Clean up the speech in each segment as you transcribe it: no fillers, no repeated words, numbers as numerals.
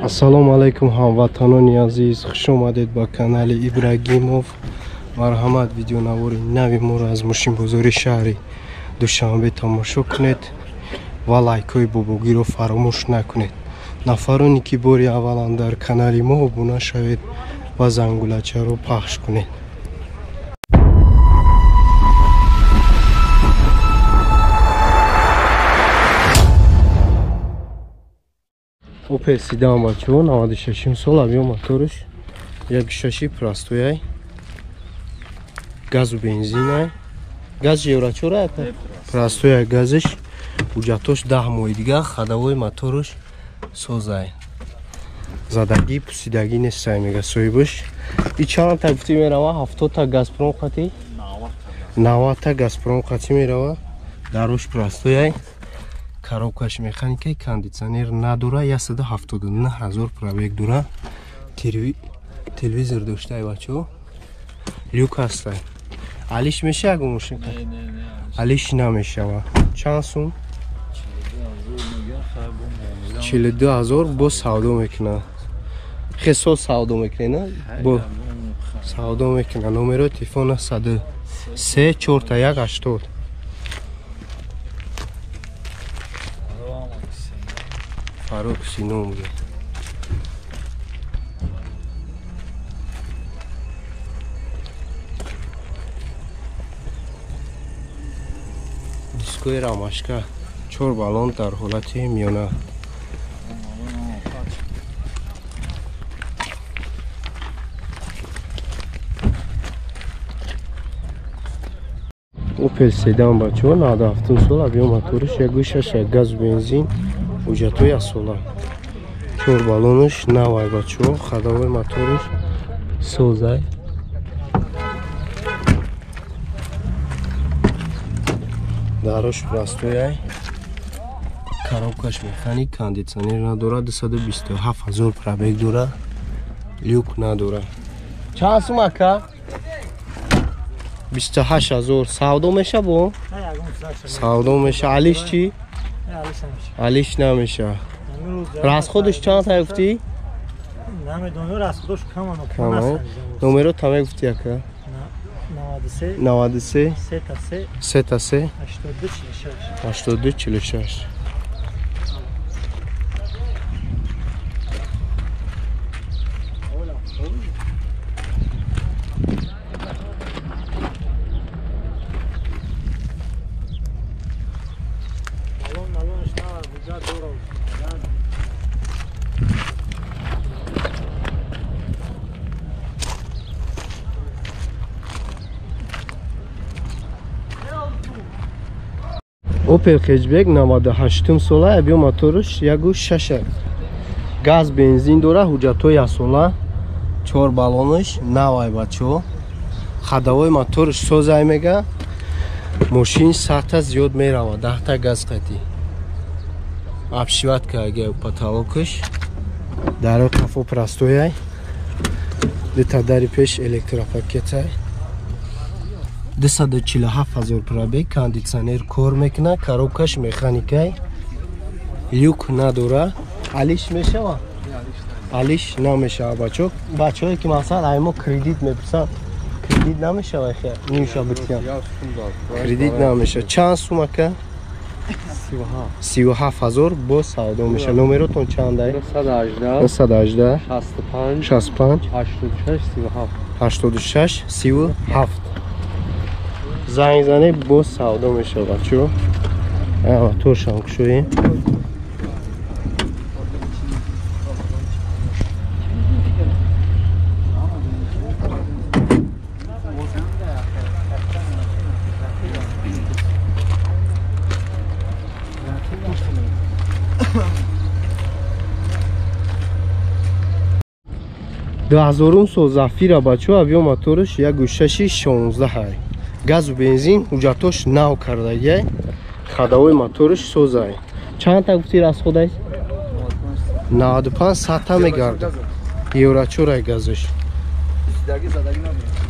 Assalomu alaykum hamvatanoni aziz, xush omaded ba kanali Ibragimov. Marhamat, videonavori нави моро аз мошинбозори шаҳри Душанбе тамошо кунед ва лайкои бобогиро фаромӯш накунед. Нафароне ки бори аввалан дар канали мо обуна шавед ва зангулачаро пахш кунед. Opel Sedan бачаҳо 96 сол авиё моторш 1.6 простояй газу бензинай газ еврачора простояй газиш ҳуҷҷатош 10 моҳи дига хадавои моторш созай задагӣ пусидагӣ нестай мега соҳибаш и чанд та гуфтӣ мерава 70 та Газпром хати 90 та Газпром хати мерава дарош простояй коробкаш механикаи кондитсионер надора 179 000 пробег дора телевизор доштай бачаҳо люк ҳастай алиш мешава агу мошинка алиш намешава чанд сум 42 000 бо савдо мекунад хесо савдо мекунад бо савдо мекунад номеро телефона 103 4180 Faruk Sinom. Diskoy Ramashka 4 balon дар ҳолати миёна. Opel Sedan бачаҳо 97 сол авиё моториш 1.6 газ бензин ҳуҷҷатои асола 4 балонш навай бачаҳо хадавои моторш созай дарош простояй коробкаш механик кондитсионер надора 227 000 пробег дора люк надора чанд сум ака 28 000 савдо меша бо савдо меша алиш чӣ алиш намеша расходш чанд та гуфтӣ намедонам расходш кам номеро таме гуфтӣ ака 93 3 82 46 Opel Hatchback 98 сола авиё моторш 1.6 газ бензин дора ҳуҷҷатои асола 4 балонш навай бачаҳо хадавои моторш созай мега мошин 100 та зиёд мерава 10 та газ қати обшиватка ага потолокш даро тафо простояй детадари пеш электропакетай 247 000 пробег кондитсионер кор мекунад коробкаш механикай люк надора алиш мешава алиш намешава бачаҳое ки масалан аймо кредит мепурсанд кредит намешава нимша битган кредит намешава чанд сум ака 37 000 бо савдо меша номеротон чандай 118 65 86 37 занг зане бо савдо мешава бачаҳо торшам кушоем даҳзорум сол зафира бачаҳо авиё моторш 1.6 16 газу бензин ҳуҷҷатош нав кардагиай хадавои моторш созай чанд та гуфтӣ расходай 95 100 та мегарда еврачорай газш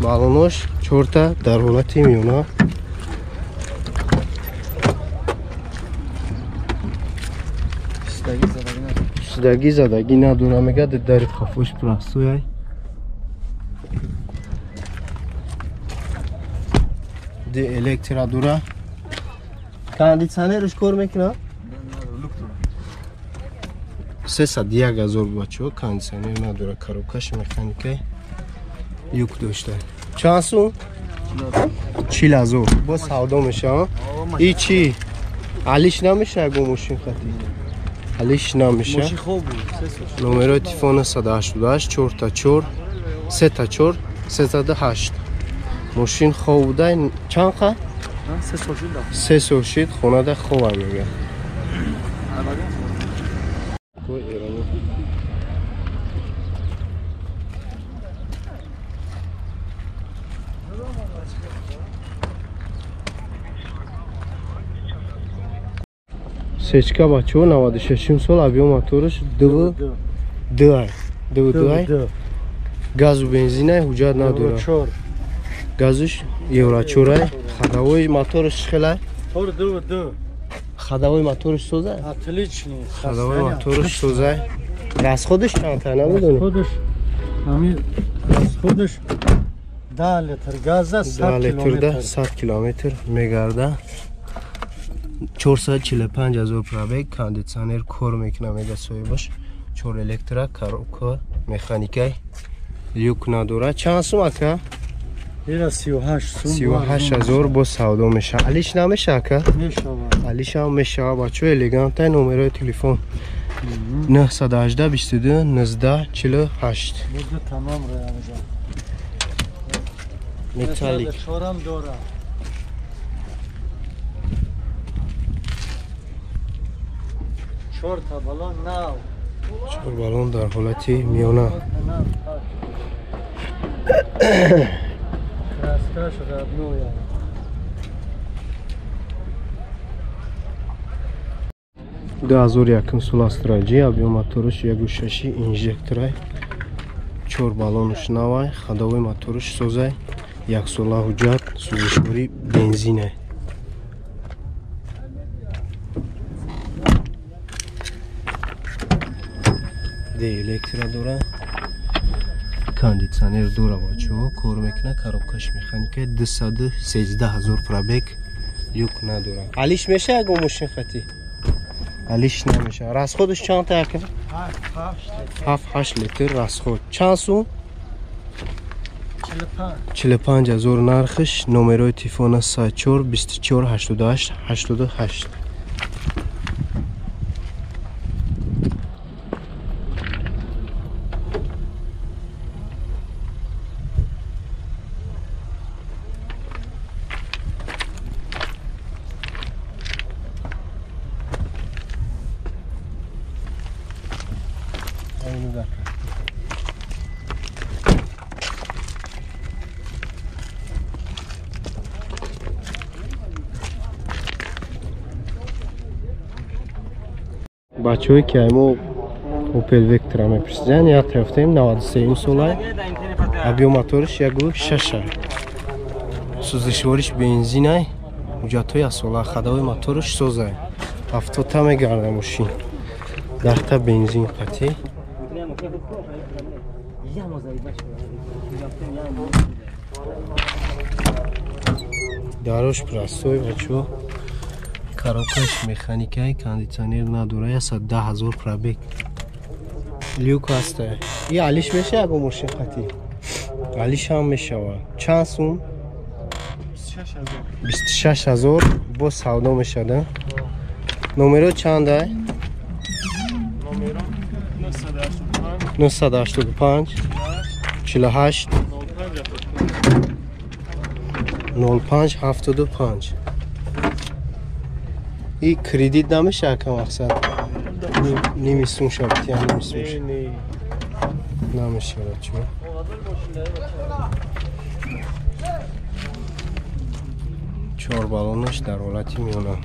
балонош 4 та дар ҳолати миёна پوسیدگی زدگی نداره میگه در خفوش پرستوی دی الکترا داره کاندیسانرش کار میکنه 301,000 بچه کاندیسانر نداره کاروکش مکانیکی یوک داشته چند سو؟ 40,000 با سودا میشه ای چی؟ علیش نمیشه اگه ماشین خطی علیش نمیشه ماشین خوب بود نمره تلفن 188 4 تا 4 3 تا 4 308 ماشین خوب بوده چند خواهد؟ 3 سال شد خونه ده خوب هم میگه سچکا بچه ها 96 سال ابیو موتورش دو گاز و بنزینه حجت نداره گازش یورا چوره خداوی موتورش خیلی خداوی موتورش سوزه خداوی موتورش سوزه گاز خودش چند تا نمیدونی خودش همین خودش 10 لیتر گاز است 100 کیلومتر میگرده 445,000 پرابگ کاندیسانر کار میکنه میگه سوی باش 4 الکترا کار مکانیکی لیوک نداره چند سوم اکا؟ ایره 38,000 با سودا میشه علیش نمیشه اکا؟ میشه علیش هم میشه بچه الیگانت نمره تلفن 918 22 19 48 بوده تمام رو متالیک چهارم داره 4 تا بالون ناو 4 بالون در حالتی میانه راستش رابنو یا گازور یکم سول استراجی ابیو موتورش یگو ششی انژکتورای 4 بالونش نوای خداوی موتورش سوزای یک سولا حجت سوزشوری بنزینه دی الکترا داره کاندیسانر داره بچه ها کار میکنه کاروبکش میخانیکه 213,000 پرابگ لیوک نداره علیش میشه اگه ماشین خطی علیش نمیشه راست خودش چند تا یکه 7-8 لیتر راست خود چند سو 45,000 نرخش نمره تلفن 34 24 88 88 بچه های که ایمو اوپل وکتر همه پرسیدن یا طرفتیم 93 سولای ابیو موتورش یکو 6 سوزشوارش بنزینه حجت از سولا خداوی موتورش سوزه 70 تا میگرده ماشین 10 تا بنزین قطعی داروش پرستوی بچه ها کاروکش مکانیکی کاندیسانر نداره 110,000 پرابگ لیوک هسته این علیش میشه اگه ماشین خطی علیش هم میشه چند سوم 26,000 با سودا میشه نمره چنده 985 48 05 75 این کردیت نمیشه که مقصد نمیسون شبتی هم نمیسون نمیشه بچه 4 بالونش در حالتی میونه